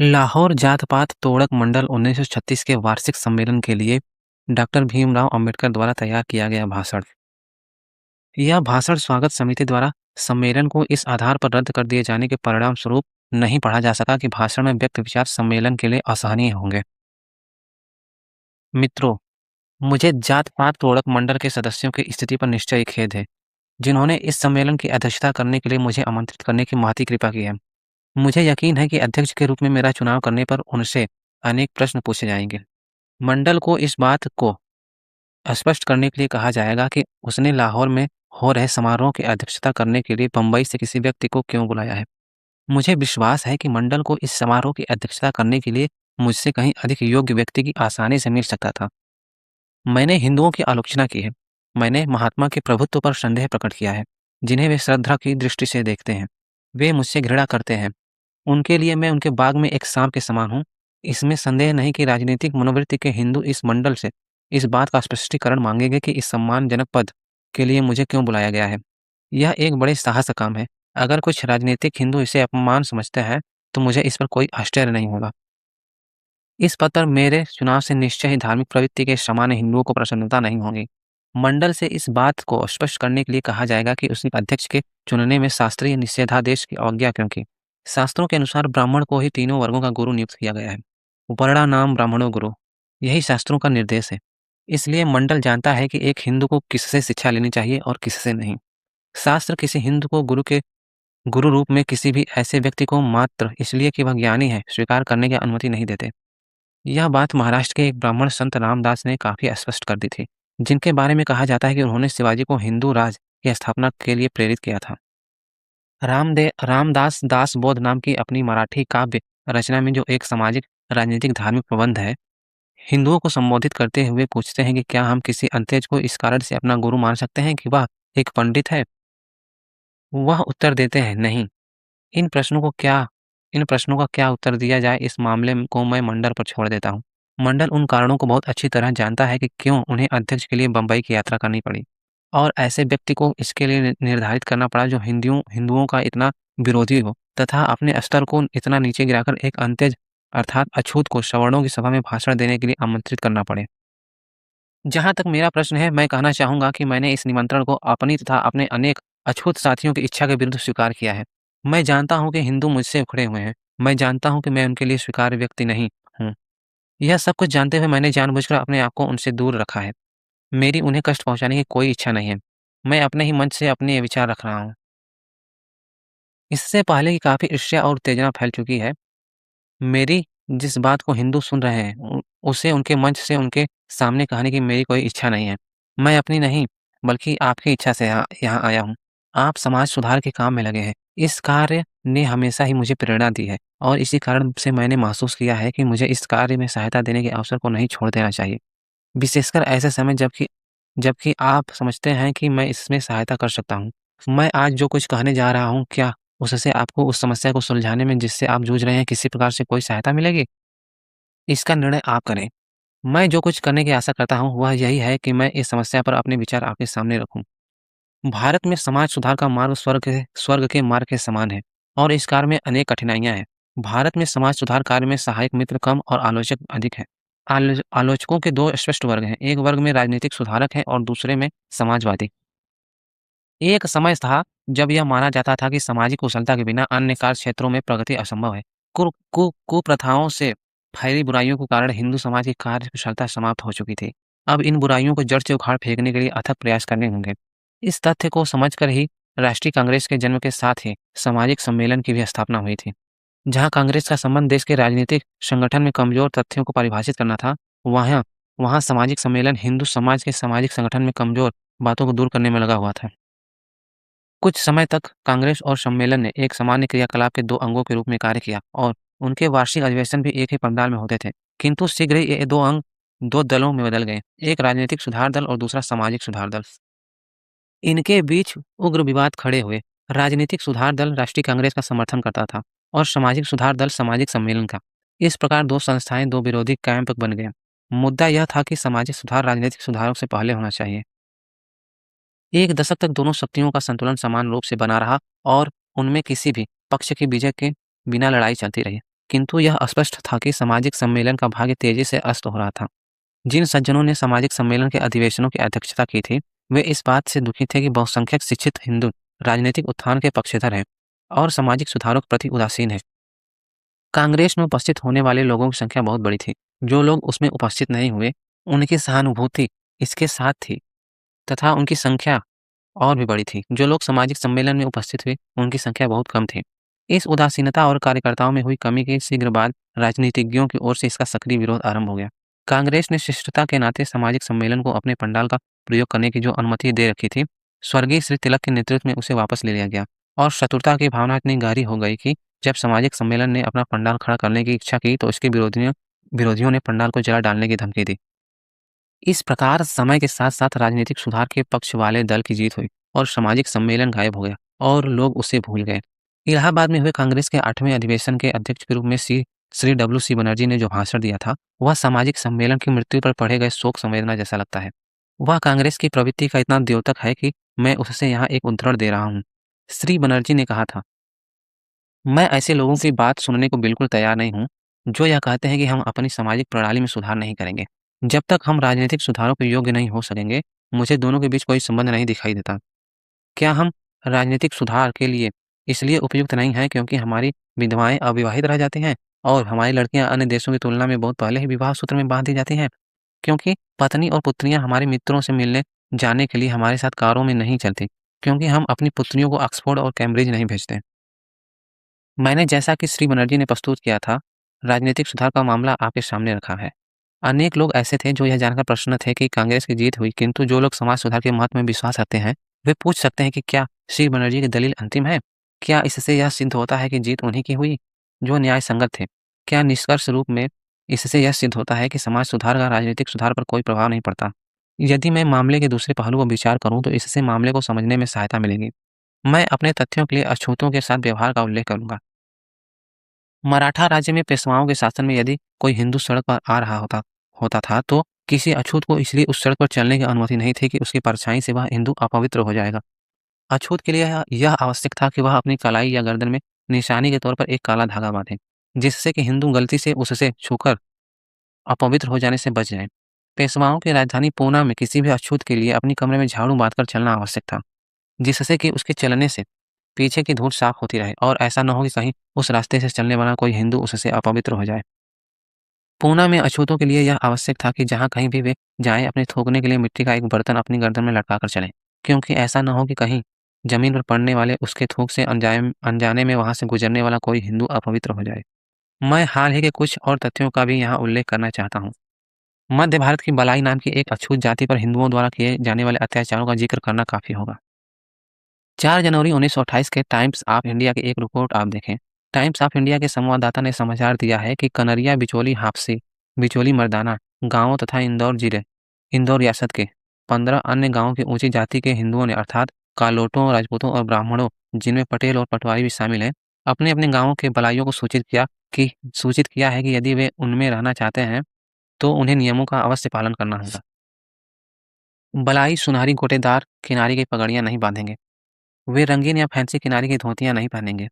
लाहौर जात-पात तोड़क मंडल 1936 के वार्षिक सम्मेलन के लिए डॉक्टर भीमराव अंबेडकर द्वारा तैयार किया गया भाषण। यह भाषण स्वागत समिति द्वारा सम्मेलन को इस आधार पर रद्द कर दिए जाने के परिणाम स्वरूप नहीं पढ़ा जा सका कि भाषण में व्यक्त विचार सम्मेलन के लिए असहनीय होंगे। मित्रों, मुझे जात-पात तोड़क मंडल के सदस्यों की स्थिति पर निश्चय ही खेद है, जिन्होंने इस सम्मेलन की अध्यक्षता करने के लिए मुझे आमंत्रित करने की महती कृपा की है। मुझे यकीन है कि अध्यक्ष के रूप में मेरा चुनाव करने पर उनसे अनेक प्रश्न पूछे जाएंगे। मंडल को इस बात को स्पष्ट करने के लिए कहा जाएगा कि उसने लाहौर में हो रहे समारोह की अध्यक्षता करने के लिए बंबई से किसी व्यक्ति को क्यों बुलाया है। मुझे विश्वास है कि मंडल को इस समारोह की अध्यक्षता करने के लिए मुझसे कहीं अधिक योग्य व्यक्ति की आसानी से मिल सकता था। मैंने हिंदुओं की आलोचना की है। मैंने महात्मा के प्रभुत्व पर संदेह प्रकट किया है, जिन्हें वे श्रद्धा की दृष्टि से देखते हैं। वे मुझसे घृणा करते हैं। उनके लिए मैं उनके बाग में एक सांप के समान हूँ। इसमें संदेह नहीं कि राजनीतिक मनोवृत्ति के हिंदू इस मंडल से इस बात का स्पष्टीकरण मांगेंगे कि इस सम्मानजनक पद के लिए मुझे क्यों बुलाया गया है। यह एक बड़े साहस का काम है। अगर कुछ राजनीतिक हिंदू इसे अपमान समझते हैं, तो मुझे इस पर कोई आश्चर्य नहीं होगा। इस पद पर मेरे चुनाव से निश्चय ही धार्मिक प्रवृत्ति के सामान्य हिंदुओं को प्रसन्नता नहीं होगी। मंडल से इस बात को स्पष्ट करने के लिए कहा जाएगा कि उसने अध्यक्ष के चुनने में शास्त्रीय निषेधादेश की अवज्ञा क्यों की। शास्त्रों के अनुसार ब्राह्मण को ही तीनों वर्गों का गुरु नियुक्त किया गया है। वर्णा नाम ब्राह्मणों गुरु, यही शास्त्रों का निर्देश है। इसलिए मंडल जानता है कि एक हिंदू को किससे शिक्षा लेनी चाहिए और किससे नहीं। शास्त्र किसी हिंदू को गुरु के गुरु रूप में किसी भी ऐसे व्यक्ति को मात्र इसलिए कि वह ज्ञानी है स्वीकार करने की अनुमति नहीं देते। यह बात महाराष्ट्र के एक ब्राह्मण संत रामदास ने काफी स्पष्ट कर दी थी, जिनके बारे में कहा जाता है कि उन्होंने शिवाजी को हिंदू राज की स्थापना के लिए प्रेरित किया था। रामदास दासबोध नाम की अपनी मराठी काव्य रचना में जो एक सामाजिक राजनीतिक धार्मिक प्रबंध है, हिंदुओं को संबोधित करते हुए पूछते हैं कि क्या हम किसी अंत्यज को इस कारण से अपना गुरु मान सकते हैं कि वह एक पंडित है। वह उत्तर देते हैं नहीं। इन प्रश्नों को क्या इन प्रश्नों का क्या उत्तर दिया जाए, इस मामले को मैं मंडल पर छोड़ देता हूँ। मंडल उन कारणों को बहुत अच्छी तरह जानता है कि क्यों उन्हें अध्यक्ष के लिए बंबई की यात्रा करनी पड़ी और ऐसे व्यक्ति को इसके लिए निर्धारित करना पड़ा जो हिंदुओं का इतना विरोधी हो तथा अपने स्तर को इतना नीचे गिराकर एक अंत्यज अर्थात अछूत को सवर्णों की सभा में भाषण देने के लिए आमंत्रित करना पड़े। जहाँ तक मेरा प्रश्न है, मैं कहना चाहूँगा कि मैंने इस निमंत्रण को अपनी तथा अपने अनेक अछूत साथियों की इच्छा के विरुद्ध स्वीकार किया है। मैं जानता हूँ कि हिंदू मुझसे उखड़े हुए हैं। मैं जानता हूँ कि मैं उनके लिए स्वीकार्य व्यक्ति नहीं हूँ। यह सब कुछ जानते हुए मैंने जानबूझकर अपने आप को उनसे दूर रखा है। मेरी उन्हें कष्ट पहुँचाने की कोई इच्छा नहीं है। मैं अपने ही मंच से अपने विचार रख रहा हूँ। इससे पहले कि काफ़ी ईर्ष्या और उत्तेजना फैल चुकी है, मेरी जिस बात को हिंदू सुन रहे हैं, उसे उनके मंच से उनके सामने कहने की मेरी कोई इच्छा नहीं है। मैं अपनी नहीं, बल्कि आपकी इच्छा से यहाँ आया हूँ। आप समाज सुधार के काम में लगे हैं। इस कार्य ने हमेशा ही मुझे प्रेरणा दी है और इसी कारण से मैंने महसूस किया है कि मुझे इस कार्य में सहायता देने के अवसर को नहीं छोड़ देना चाहिए। विशेषकर ऐसे समय जबकि जबकि आप समझते हैं कि मैं इसमें सहायता कर सकता हूँ। मैं आज जो कुछ कहने जा रहा हूँ, क्या उससे आपको उस समस्या को सुलझाने में जिससे आप जूझ रहे हैं किसी प्रकार से कोई सहायता मिलेगी? इसका निर्णय आप करें। मैं जो कुछ करने की आशा करता हूँ वह यही है कि मैं इस समस्या पर अपने विचार आपके सामने रखूँ। भारत में समाज सुधार का मार्ग स्वर्ग के मार्ग के समान है और इस कार्य में अनेक कठिनाइयाँ हैं। भारत में समाज सुधार कार्य में सहायक मित्र कम और आलोचक अधिक हैं। आलोचकों के दो स्पष्ट वर्ग हैं। एक वर्ग में राजनीतिक सुधारक हैं और दूसरे में समाजवादी। एक समय था जब यह माना जाता था कि सामाजिक कुशलता के बिना अन्य कार्य क्षेत्रों में प्रगति असंभव है। कुप्रथाओं से फैली बुराइयों के कारण हिंदू समाज की कार्य कुशलता समाप्त हो चुकी थी। अब इन बुराइयों को जड़ से उखाड़ फेंकने के लिए अथक प्रयास करने होंगे। इस तथ्य को समझकर ही राष्ट्रीय कांग्रेस के जन्म के साथ ही सामाजिक सम्मेलन की भी स्थापना हुई थी। जहाँ कांग्रेस का संबंध देश के राजनीतिक संगठन में कमजोर तथ्यों को परिभाषित करना था, वहाँ वहाँ सामाजिक सम्मेलन हिंदू समाज के सामाजिक संगठन में कमजोर बातों को दूर करने में लगा हुआ था। कुछ समय तक कांग्रेस और सम्मेलन ने एक सामान्य क्रियाकलाप के दो अंगों के रूप में कार्य किया और उनके वार्षिक अधिवेशन भी एक ही पंडाल में होते थे। किंतु शीघ्र ही ये दो अंग दो दलों में बदल गए, एक राजनीतिक सुधार दल और दूसरा सामाजिक सुधार दल। इनके बीच उग्र विवाद खड़े हुए। राजनीतिक सुधार दल राष्ट्रीय कांग्रेस का समर्थन करता था और सामाजिक सुधार दल सामाजिक सम्मेलन का। इस प्रकार दो संस्थाएं, दो विरोधी कैंप बन गए। मुद्दा यह था कि सामाजिक सुधार राजनीतिक सुधारों से पहले होना चाहिए। एक दशक तक दोनों शक्तियों का संतुलन समान रूप से बना रहा और उनमें किसी भी पक्ष की विजय के बिना लड़ाई चलती रही। किंतु यह स्पष्ट था कि सामाजिक सम्मेलन का भाग्य तेजी से अस्त हो रहा था। जिन सज्जनों ने सामाजिक सम्मेलन के अधिवेशनों की अध्यक्षता की थी, वे इस बात से दुखी थे कि बहुसंख्यक शिक्षित हिंदू राजनीतिक उत्थान के पक्षधर हैं और सामाजिक सुधारों के प्रति उदासीन हैं। कांग्रेस में उपस्थित होने वाले लोगों की संख्या बहुत बड़ी थी। जो लोग उसमें उपस्थित नहीं हुए, उनकी सहानुभूति इसके साथ थी तथा उनकी संख्या और भी बड़ी थी। जो लोग सामाजिक सम्मेलन में उपस्थित हुए, उनकी संख्या बहुत कम थी। इस उदासीनता और कार्यकर्ताओं में हुई कमी के शीघ्र बाद राजनीतिज्ञों की ओर से इसका सक्रिय विरोध आरंभ हो गया। कांग्रेस ने शिष्टता के नाते सामाजिक सम्मेलन को अपने पंडाल का प्रयोग करने की जो अनुमति दे रखी थी, स्वर्गीय श्री तिलक के नेतृत्व में उसे वापस ले लिया गया और शत्रुता की भावना इतनी गहरी हो गई कि जब सामाजिक सम्मेलन ने अपना पंडाल खड़ा करने की इच्छा की, तो इसके विरोधियों ने पंडाल को जला डालने की धमकी दी। इस प्रकार समय के साथ-साथ राजनीतिक सुधार के पक्ष वाले दल की जीत हुई और सामाजिक सम्मेलन गायब हो गया और लोग उसे भूल गए। इलाहाबाद में हुए कांग्रेस के 8वें अधिवेशन के अध्यक्ष के रूप में श्री डब्ल्यू.सी. बनर्जी ने जो भाषण दिया था, वह सामाजिक सम्मेलन की मृत्यु पर पढ़े गए शोक संवेदना जैसा लगता है। वह कांग्रेस की प्रवृत्ति का इतना द्योतक है कि मैं उससे यहाँ एक उद्धरण दे रहा हूँ। श्री बनर्जी ने कहा था, मैं ऐसे लोगों की बात सुनने को बिल्कुल तैयार नहीं हूँ, जो यह कहते हैं कि हम अपनी सामाजिक प्रणाली में सुधार नहीं करेंगे। जब तक हम राजनीतिक सुधारों के योग्य नहीं हो सकेंगे, मुझे दोनों के बीच कोई संबंध नहीं दिखाई देता। क्या हम राजनीतिक सुधार के लिए इसलिए उपयुक्त नहीं हैं क्योंकि हमारी विधवाएं अविवाहित रह जाती हैं और हमारी लड़कियां अन्य देशों की तुलना में बहुत पहले ही विवाह सूत्र में बांध दी जाती हैं? क्योंकि पत्नी और पुत्रियां हमारे मित्रों से मिलने जाने के लिए हमारे साथ कारों में नहीं चलती, क्योंकि हम अपनी पुत्रियों को ऑक्सफोर्ड और कैम्ब्रिज नहीं भेजते। मैंने जैसा कि श्री बनर्जी ने प्रस्तुत किया था, राजनीतिक सुधार का मामला आपके सामने रखा है। अनेक लोग ऐसे थे जो यह जानकर प्रसन्न थे कि कांग्रेस की जीत हुई, किंतु जो लोग समाज सुधार के महत्व में विश्वास रखते हैं, वे पूछ सकते हैं कि क्या श्री बनर्जी की दलील अंतिम है? क्या इससे यह सिद्ध होता है कि जीत उन्हीं की हुई, जो न्याय संगत थे? क्या निष्कर्ष रूप में इससे यह सिद्ध होता है कि समाज सुधार का राजनीतिक सुधार पर कोई प्रभाव नहीं पड़ता? यदि मैं मामले के दूसरे पहलू पर विचार करूं, तो इससे मामले को समझने में सहायता मिलेगी। मैं अपने तथ्यों के लिए अछूतों के साथ व्यवहार का उल्लेख करूंगा। मराठा राज्य में पेशवाओं के शासन में यदि कोई हिंदू सड़क पर आ रहा होता होता था, तो किसी अछूत को इसलिए उस सड़क पर चलने की अनुमति नहीं थी कि उसकी परछाई से वह हिंदू अपवित्र हो जाएगा। अछूत के लिए यह आवश्यक था कि वह अपनी कलाई या गर्दन में निशानी के तौर पर एक काला धागा बांधे, जिससे कि हिंदू गलती से उससे छूकर अपवित्र हो जाने से बच जाए। पेशवाओं की राजधानी पूना में किसी भी अछूत के लिए अपनी कमरे में झाड़ू बांधकर चलना आवश्यक था, जिससे कि उसके चलने से पीछे की धूल साफ होती रहे और ऐसा न हो कि कहीं उस रास्ते से चलने वाला कोई हिंदू उससे अपवित्र हो जाए। पूना में अछूतों के लिए यह आवश्यक था कि जहाँ कहीं भी वे जाएं, अपने थूकने के लिए मिट्टी का एक बर्तन अपनी गर्दन में लटका कर चलें, क्योंकि ऐसा न हो कि कहीं जमीन पर पड़ने वाले उसके थूक से अनजाने में वहां से गुजरने वाला कोई हिंदू अपवित्र हो जाए। मैं हाल ही के कुछ और तथ्यों का भी यहाँ उल्लेख करना चाहता हूँ। मध्य भारत की बलाई नाम की एक अछूत जाति पर हिंदुओं द्वारा किए जाने वाले अत्याचारों का जिक्र करना काफी होगा। 4 जनवरी 1928 के टाइम्स ऑफ इंडिया की एक रिपोर्ट आप देखें। टाइम्स ऑफ इंडिया के संवाददाता ने समाचार दिया है कि कनरिया, बिचौली, हापसी, बिचौली मर्दाना गांवों तथा इंदौर रियासत के 15 अन्य गांवों की ऊंची जाति के हिंदुओं ने, अर्थात कालोटों, राजपूतों और ब्राह्मणों, जिनमें पटेल और पटवारी भी शामिल हैं, अपने अपने गांवों के बलाइयों को सूचित किया है कि यदि वे उनमें रहना चाहते हैं, तो उन्हें नियमों का अवश्य पालन करना होगा। बलाई सुनहरी गोटेदार किनारी की पगड़ियां नहीं बांधेंगे। वे रंगीन या फैंसी किनारी की धोतियां नहीं पहनेंगे।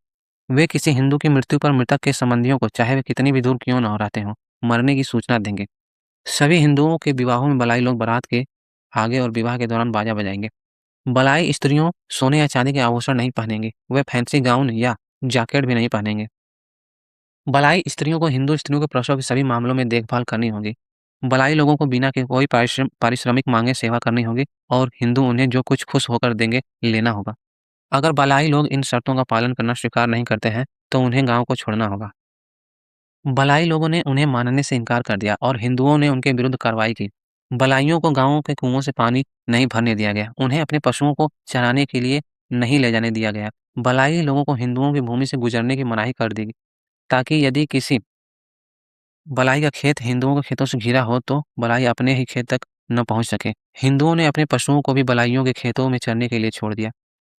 वे किसी हिंदू की मृत्यु पर मृतक के संबंधियों को, चाहे वे कितनी भी दूर क्यों न रहते हों, मरने की सूचना देंगे। सभी हिंदुओं के विवाहों में बलाई लोग बारात के आगे और विवाह के दौरान बाजा बजाएंगे। बलाई स्त्रियों सोने या चांदी के आभूषण नहीं पहनेंगे। वे फैंसी गाउन या जैकेट भी नहीं पहनेंगे। बलाई स्त्रियों को हिंदू स्त्रियों के प्रसव के सभी मामलों में देखभाल करनी होगी। बलाई लोगों को बिना के कोई पारिश्रमिक मांगे सेवा करनी होगी और हिंदू उन्हें जो कुछ खुश होकर देंगे लेना होगा। अगर बलाई लोग इन शर्तों का पालन करना स्वीकार नहीं करते हैं, तो उन्हें गांव को छोड़ना होगा। बलाई लोगों ने उन्हें मानने से इनकार कर दिया और हिंदुओं ने उनके विरुद्ध कार्रवाई की। बलाइयों को गांवों के कुओं से पानी नहीं भरने दिया गया। उन्हें अपने पशुओं को चराने के लिए नहीं ले जाने दिया गया। बलाई लोगों को हिंदुओं की भूमि से गुजरने की मनाही कर दी, ताकि यदि किसी बलाई का खेत हिंदुओं के खेतों से घिरा हो, तो बलाई अपने ही खेत तक न पहुंच सके। हिंदुओं ने अपने पशुओं को भी बलाइयों के खेतों में चरने के लिए छोड़ दिया।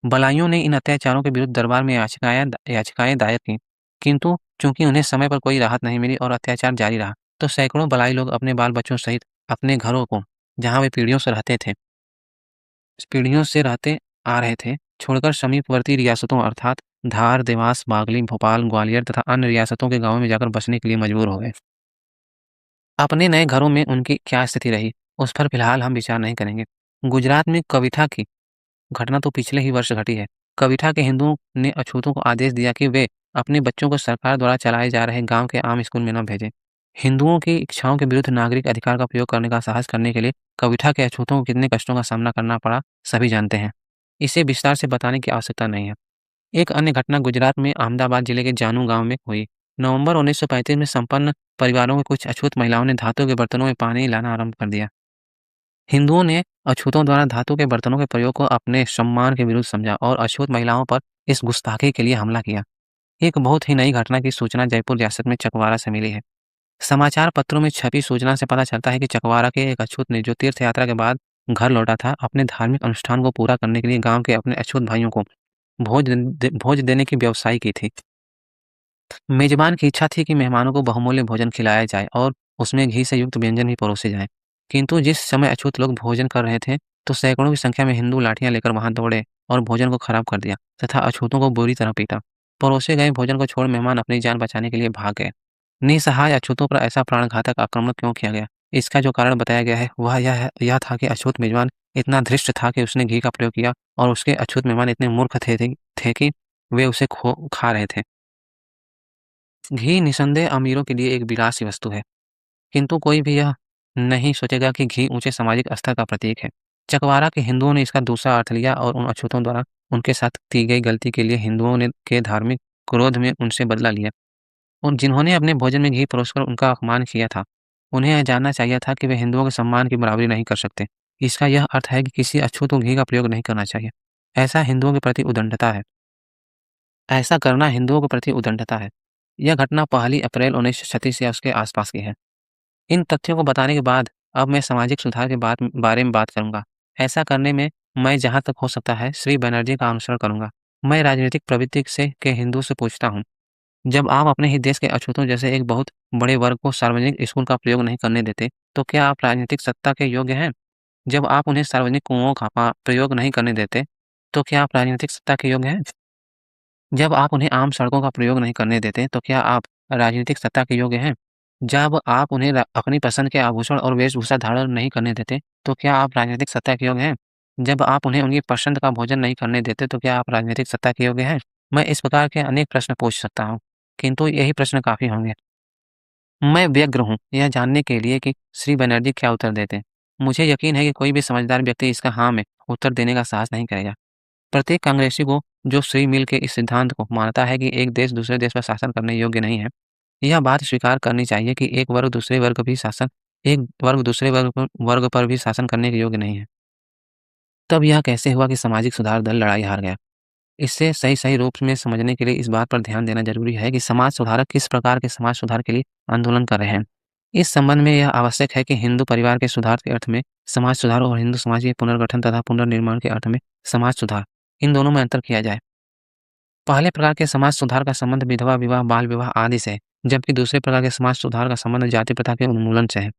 बलाइयों ने इन अत्याचारों के विरुद्ध दरबार में याचिकाएं दायर की, किंतु चूंकि उन्हें समय पर कोई राहत नहीं मिली और अत्याचार जारी रहा, तो सैकड़ों बलाई लोग अपने बाल बच्चों सहित अपने घरों को, जहां वे पीढ़ियों से रहते आ रहे थे, छोड़कर समीपवर्ती रियासतों अर्थात धार, देवास, बागली, भोपाल, ग्वालियर तथा अन्य रियासतों के गाँवों में जाकर बसने के लिए मजबूर हो गए। अपने नए घरों में उनकी क्या स्थिति रही, उस पर फिलहाल हम विचार नहीं करेंगे। गुजरात में कविठा की घटना तो पिछले ही वर्ष घटी है। कविठा के हिंदुओं ने अछूतों को आदेश दिया कि वे अपने बच्चों को सरकार द्वारा चलाए जा रहे गांव के आम स्कूल में न भेजें। हिंदुओं की इच्छाओं के विरुद्ध नागरिक अधिकार का प्रयोग करने का साहस करने के लिए कविठा के अछूतों को कितने कष्टों का सामना करना पड़ा, सभी जानते हैं। इसे विस्तार से बताने की आवश्यकता नहीं है। एक अन्य घटना गुजरात में अहमदाबाद जिले के जानू गांव में हुई। नवंबर 1935 में संपन्न परिवारों के कुछ अछूत महिलाओं ने धातु के बर्तनों में पानी लाना आरंभ कर दिया। हिंदुओं ने अछूतों द्वारा धातु के बर्तनों के प्रयोग को अपने सम्मान के विरुद्ध समझा और अछूत महिलाओं पर इस गुस्ताखी के लिए हमला किया। एक बहुत ही नई घटना की सूचना जयपुर रियासत में चकवारा से मिली है। समाचार पत्रों में छपी सूचना से पता चलता है कि चकवारा के एक अछूत ने, जो तीर्थ यात्रा के बाद घर लौटा था, अपने धार्मिक अनुष्ठान को पूरा करने के लिए गांव के अपने अछूत भाइयों को भोज देने की व्यवसाय की थी। मेजबान की इच्छा थी कि मेहमानों को बहुमूल्य भोजन खिलाया जाए और उसमें घी से युक्त व्यंजन भी परोसे जाएं। किंतु जिस समय अछूत लोग भोजन कर रहे थे, तो सैकड़ों की संख्या में हिंदू लाठियां लेकर वहां दौड़े और भोजन को खराब कर दिया तथा अछूतों को बुरी तरह पीटा। परोसे गए भोजन को छोड़ मेहमान अपनी जान बचाने के लिए भाग गए। निसहाय अछूतों पर ऐसा प्राणघातक आक्रमण क्यों किया गया? इसका जो कारण बताया गया है वह यह था कि अछूत मेजबान इतना धृष्ट था कि उसने घी का प्रयोग किया और उसके अछूत मेहमान इतने मूर्ख थे कि वे उसे खा रहे थे। घी निसंदेह अमीरों के लिए एक विलासी वस्तु है, किंतु कोई भी यह नहीं सोचेगा कि घी ऊंचे सामाजिक स्तर का प्रतीक है। चकवारा के हिंदुओं ने इसका दूसरा अर्थ लिया और उन अछूतों द्वारा उनके साथ की गई गलती के लिए हिंदुओं ने के धार्मिक क्रोध में उनसे बदला लिया। और जिन्होंने अपने भोजन में घी परोसकर उनका अपमान किया था, उन्हें यह जानना चाहिए था कि वे हिंदुओं के सम्मान की बराबरी नहीं कर सकते। इसका यह अर्थ है कि किसी अछूत को घी का प्रयोग नहीं करना चाहिए। ऐसा हिंदुओं के प्रति उद्दंडता है। ऐसा करना हिंदुओं के प्रति उद्दंडता है। यह घटना 1 अप्रैल 1936 या उसके आसपास की है। इन तथ्यों को बताने के बाद अब मैं सामाजिक सुधार के बारे में बात करूंगा। ऐसा करने में मैं जहां तक हो सकता है श्री बनर्जी का अनुसरण करूंगा। मैं राजनीतिक प्रवृत्ति से के हिंदू से पूछता हूँ, जब आप अपने ही देश के अछूतों जैसे एक बहुत बड़े वर्ग को सार्वजनिक स्कूल का प्रयोग नहीं करने देते, तो क्या आप राजनीतिक सत्ता के योग्य हैं? जब आप उन्हें सार्वजनिक कुओं का प्रयोग नहीं करने देते, तो क्या आप राजनीतिक सत्ता के योग्य हैं? जब आप उन्हें आम सड़कों का प्रयोग नहीं करने देते, तो क्या आप राजनीतिक सत्ता के योग्य हैं? जब आप उन्हें अपनी पसंद के आभूषण और वेशभूषा धारण नहीं करने देते, तो क्या आप राजनीतिक सत्ता के योग्य हैं? जब आप उन्हें उनकी पसंद का भोजन नहीं करने देते, तो क्या आप राजनीतिक सत्ता के योग्य हैं? मैं इस प्रकार के अनेक प्रश्न पूछ सकता हूँ, किंतु यही प्रश्न काफ़ी होंगे। मैं व्यग्र हूँ यह जानने के लिए कि श्री बनर्जी क्या उत्तर देते हैं। मुझे यकीन है कि कोई भी समझदार व्यक्ति इसका हाँ में उत्तर देने का साहस नहीं करेगा। प्रत्येक कांग्रेसी को, जो श्री मिल के इस सिद्धांत को मानता है कि एक देश दूसरे देश पर शासन करने योग्य नहीं है, यह बात स्वीकार करनी चाहिए कि एक वर्ग दूसरे वर्ग पर भी शासन करने के योग्य नहीं है। तब यह कैसे हुआ कि सामाजिक सुधार दल लड़ाई हार गया? इससे सही रूप में समझने के लिए इस बात पर ध्यान देना जरूरी है कि समाज सुधारक किस प्रकार के समाज सुधार के लिए आंदोलन कर रहे हैं। इस संबंध में यह आवश्यक है कि हिंदू परिवार के सुधार के अर्थ में समाज सुधार और हिंदू समाज के पुनर्गठन तथा पुनर्निर्माण के अर्थ में समाज सुधार, इन दोनों में अंतर किया जाए। पहले प्रकार के समाज सुधार का संबंध विधवा विवाह, बाल विवाह आदि से है, जबकि दूसरे प्रकार के समाज सुधार का संबंध जाति प्रथा के उन्मूलन से है।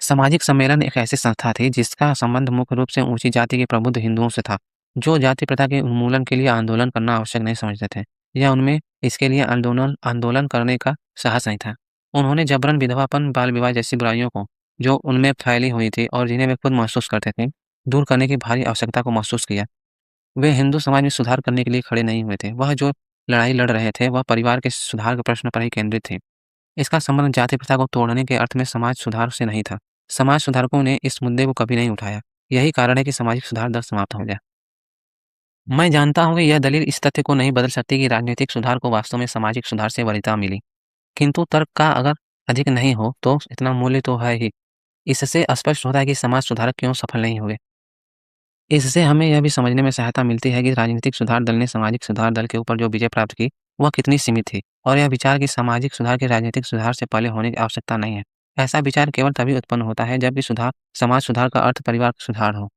सामाजिक सम्मेलन एक ऐसी संस्था थी जिसका संबंध मुख्य रूप से ऊंची जाति के प्रबुद्ध हिंदुओं से था, जो जाति प्रथा के उन्मूलन के लिए आंदोलन करना आवश्यक नहीं समझते थे, या उनमें इसके लिए आंदोलन करने का साहस नहीं था। उन्होंने जबरन विधवापन, बाल विवाह जैसी बुराइयों को, जो उनमें फैली हुई थी और जिन्हें वे खुद महसूस करते थे, दूर करने की भारी आवश्यकता को महसूस किया। वे हिंदू समाज में सुधार करने के लिए खड़े नहीं हुए थे। वह जो लड़ाई लड़ रहे थे, वह परिवार के सुधार के प्रश्न पर ही केंद्रित थी। इसका संबंध जाति प्रथा को तोड़ने के अर्थ में समाज सुधार से नहीं था। समाज सुधारकों ने इस मुद्दे को कभी नहीं उठाया। यही कारण है कि सामाजिक सुधार दर समाप्त हो गया। मैं जानता हूँ कि यह दलील इस तथ्य को नहीं बदल सकती कि राजनीतिक सुधार को वास्तव में सामाजिक सुधार से वरीयता मिली, किंतु तर्क का अगर अधिक नहीं हो तो इतना मूल्य तो है ही। इससे स्पष्ट होता है कि समाज सुधारक क्यों सफल नहीं हुए। इससे हमें यह भी समझने में सहायता मिलती है कि राजनीतिक सुधार दल ने सामाजिक सुधार दल के ऊपर जो विजय प्राप्त की, वह कितनी सीमित थी, और यह विचार कि सामाजिक सुधार के राजनीतिक सुधार से पहले होने की आवश्यकता नहीं है। ऐसा विचार केवल तभी उत्पन्न होता है जबकि समाज सुधार का अर्थ परिवार सुधार हो।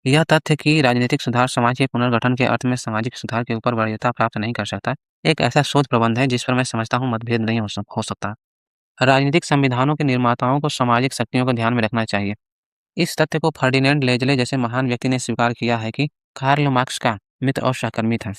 यह तथ्य कि राजनीतिक सुधार समाज के पुनर्गठन के अर्थ में सामाजिक सुधार के ऊपर वरीयता प्राप्त नहीं कर सकता, एक ऐसा शोध प्रबंध है जिस पर मैं समझता हूँ मतभेद नहीं हो सकता। राजनीतिक संविधानों के निर्माताओं को सामाजिक शक्तियों को ध्यान में रखना चाहिए। इस तथ्य को फर्डिनेंड लेजले जैसे महान व्यक्ति ने स्वीकार किया है कि कार्ल मार्क्स का मित्र और सहकर्मी था।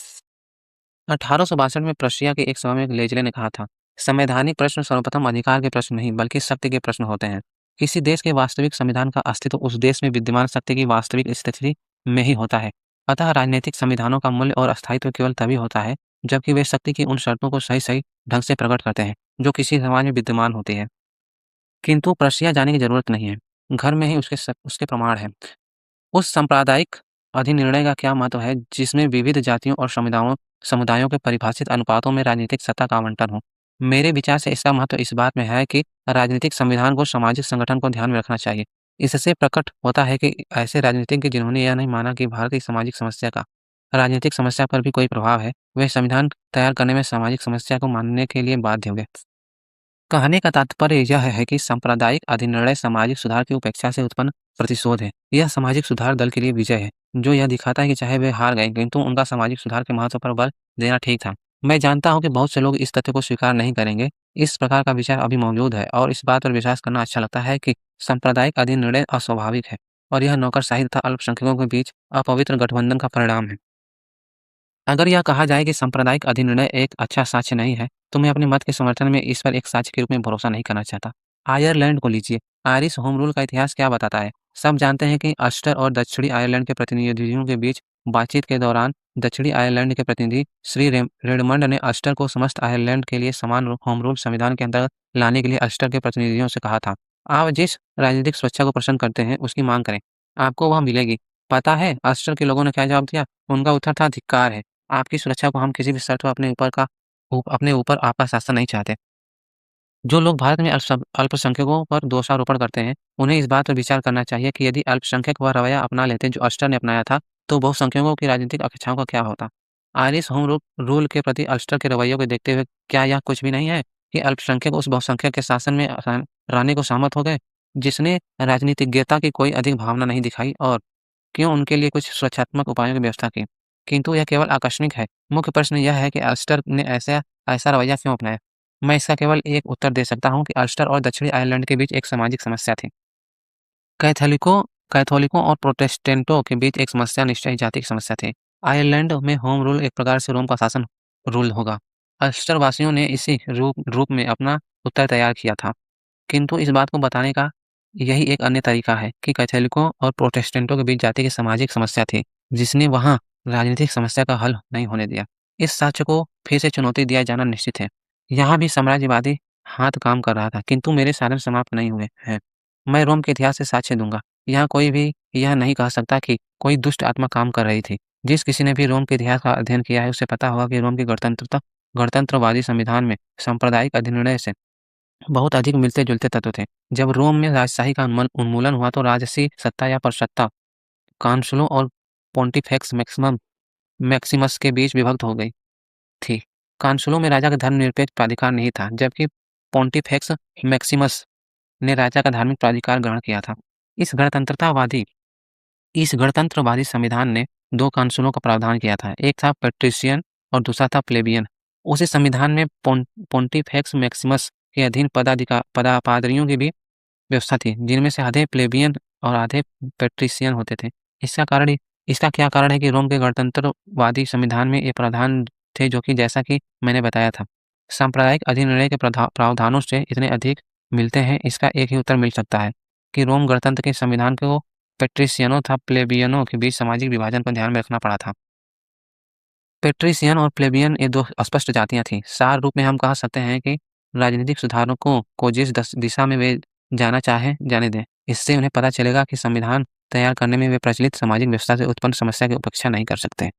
1862 में प्रशिया के एक सभा में लेजले ने कहा था, संवैधानिक प्रश्न सर्वप्रथम अधिकार के प्रश्न नहीं बल्कि सत्य के प्रश्न होते हैं। किसी देश के वास्तविक संविधान का अस्तित्व उस देश में विद्यमान सत्य की वास्तविक स्थिति में ही होता है। अतः राजनीतिक संविधानों का मूल्य और स्थायित्व केवल तभी होता है जबकि वे सत्य की उन शर्तों को सही सही ढंग से प्रकट करते हैं जो किसी समाज में विद्यमान होती है। किंतु प्रशिया जाने की जरूरत नहीं है, घर में ही उसके प्रमाण है। उस सांप्रदायिक अधिनिर्णय का क्या महत्व है जिसमें विविध जातियों और समुदायों के परिभाषित अनुपातों में राजनीतिक सत्ता का आवंटन हो। मेरे विचार से इसका महत्व इस बात में है कि राजनीतिक संविधान को सामाजिक संगठन को ध्यान में रखना चाहिए। इससे प्रकट होता है कि ऐसे राजनीतिज्ञ जिन्होंने यह नहीं माना कि भारत की सामाजिक समस्या का राजनीतिक समस्या पर भी कोई प्रभाव है, वे संविधान तैयार करने में सामाजिक समस्या को मानने के लिए बाध्य होंगे। कहने का तात्पर्य यह है कि सांप्रदायिक अधिनिर्णय सामाजिक सुधार की उपेक्षा से उत्पन्न प्रतिशोध है। यह सामाजिक सुधार दल के लिए विजय है, जो यह दिखाता है कि चाहे वे हार गए, किंतु उनका सामाजिक सुधार के महत्व पर बल देना ठीक था। मैं जानता हूं कि बहुत से लोग इस तथ्य को स्वीकार नहीं करेंगे। इस प्रकार का विचार अभी मौजूद है और इस बात पर विश्वास करना अच्छा लगता है कि सांप्रदायिक अधिनिर्णय अस्वाभाविक है और यह नौकरशाही तथा अल्पसंख्यकों के बीच अपवित्र गठबंधन का परिणाम है। अगर यह कहा जाए कि सांप्रदायिक अधिनिर्णय एक अच्छा साक्ष्य नहीं है, तो मैं अपने मत के समर्थन में इस पर एक साक्ष्य के रूप में भरोसा नहीं करना चाहता। आयरलैंड को लीजिए, आयरिश होम रूल का इतिहास क्या बताता है? सब जानते हैं कि अल्स्टर और दक्षिणी आयरलैंड के प्रतिनिधियों के बीच बातचीत के दौरान दक्षिणी आयरलैंड के प्रतिनिधि श्री रेडमंड ने अल्स्टर को समस्त आयरलैंड के लिए समान होम रूल संविधान के अंतर्गत लाने के लिए अल्स्टर के प्रतिनिधियों से कहा था। आप जिस राजनीतिक सुरक्षा को पसंद करते हैं, उसकी मांग करें, आपको वह मिलेगी। पता है अल्स्टर के लोगों ने क्या जवाब दिया? उनका उत्तर था, धिक्कार है। आपकी सुरक्षा को हम किसी भी शर्त पर अपने ऊपर आपका शासन नहीं चाहते। जो लोग भारत में अल्पसंख्यकों पर दोषारोपण करते हैं, उन्हें इस बात पर विचार करना चाहिए कि यदि अल्पसंख्यक वह रवैया अपना लेते जो अल्स्टर ने अपनाया था, तो बहुसंख्यकों की राजनीतिक अपेक्षाओं का क्या होता? आयरिश होम रूल के प्रति अल्स्टर के रवैये को देखते हुए क्या यह कुछ भी नहीं है कि अल्पसंख्यक उस बहुसंख्यक के शासन में रहने को सहमत हो गए, जिसने राजनीतिज्ञता की कोई अधिक भावना नहीं दिखाई और क्यों उनके लिए कुछ सुरक्षात्मक उपायों की व्यवस्था की? किंतु यह केवल आकस्मिक है। मुख्य प्रश्न यह है कि अल्स्टर ने ऐसा ऐसा रवैया क्यों अपनाया? मैं इसका केवल एक उत्तर दे सकता हूँ कि अल्स्टर और दक्षिणी आयरलैंड के बीच एक सामाजिक समस्या थी। कैथोलिकों कैथोलिकों और प्रोटेस्टेंटों के बीच एक समस्या निश्चय ही जाति की समस्या थी। आयरलैंड में होम रूल एक प्रकार से रोम का शासन रूल होगा। अल्स्टर वासियों ने इसी रूप में अपना उत्तर तैयार किया था। किंतु इस बात को बताने का यही एक अन्य तरीका है कि कैथोलिकों और प्रोटेस्टेंटों के बीच जाति की सामाजिक समस्या थी, जिसने वहां राजनीतिक समस्या का हल नहीं होने दिया। इस साक्ष्य को फिर से चुनौती दिया जाना निश्चित है। यहाँ भी साम्राज्यवादी हाथ काम कर रहा था, किंतु मेरे साधन समाप्त नहीं हुए हैं। मैं रोम के इतिहास से साक्ष्य दूंगा। यहाँ कोई भी यह नहीं कह सकता कि कोई दुष्ट आत्मा काम कर रही थी। जिस किसी ने भी रोम के इतिहास का अध्ययन किया है, उसे पता होगा कि रोम की गणतंत्रवादी संविधान में सांप्रदायिक अधिनिर्णय से बहुत अधिक मिलते-जुलते तत्व थे। जब रोम में राजशाही का उन्मूलन हुआ तो राजसी सत्ता या परसत्ता काउंसिलों और पोंटिफेक्स मैक्सिमस के बीच विभक्त हो गई थी। काउंसिलों में राजा का धर्मनिरपेक्ष प्राधिकार नहीं था, जबकि पोंटिफेक्स मैक्सिमस ने राजा का धार्मिक प्राधिकार ग्रहण किया था। इस गणतंत्रवादी संविधान ने दो काउंसिलों का प्रावधान किया था। एक था पेट्रिशियन और दूसरा था प्लेबियन। उसी संविधान में पोंटिफेक्स मैक्सिमस के अधीन पादरियों की भी व्यवस्था थी, जिनमें से आधे प्लेबियन और आधे पेट्रिशियन होते थे। इसका क्या कारण है कि रोम के गणतंत्रवादी संविधान में ये प्रावधान थे, जो कि जैसा कि मैंने बताया था, सांप्रदायिक अधिनिर्णय के प्रावधानों से इतने अधिक मिलते हैं। इसका एक ही उत्तर मिल सकता है कि रोम गणतंत्र के संविधान को पेट्रिशियनों तथा प्लेबियनों के बीच सामाजिक विभाजन पर ध्यान में रखना पड़ा था। पेट्रिशियन और प्लेबियन ये दो अस्पष्ट जातियां थीं। सार रूप में हम कह सकते हैं कि राजनीतिक सुधारकों को जिस दिशा में वे जाना चाहें, जाने दें। इससे उन्हें पता चलेगा कि संविधान तैयार करने में वे प्रचलित सामाजिक व्यवस्था से उत्पन्न समस्या की उपेक्षा नहीं कर सकते।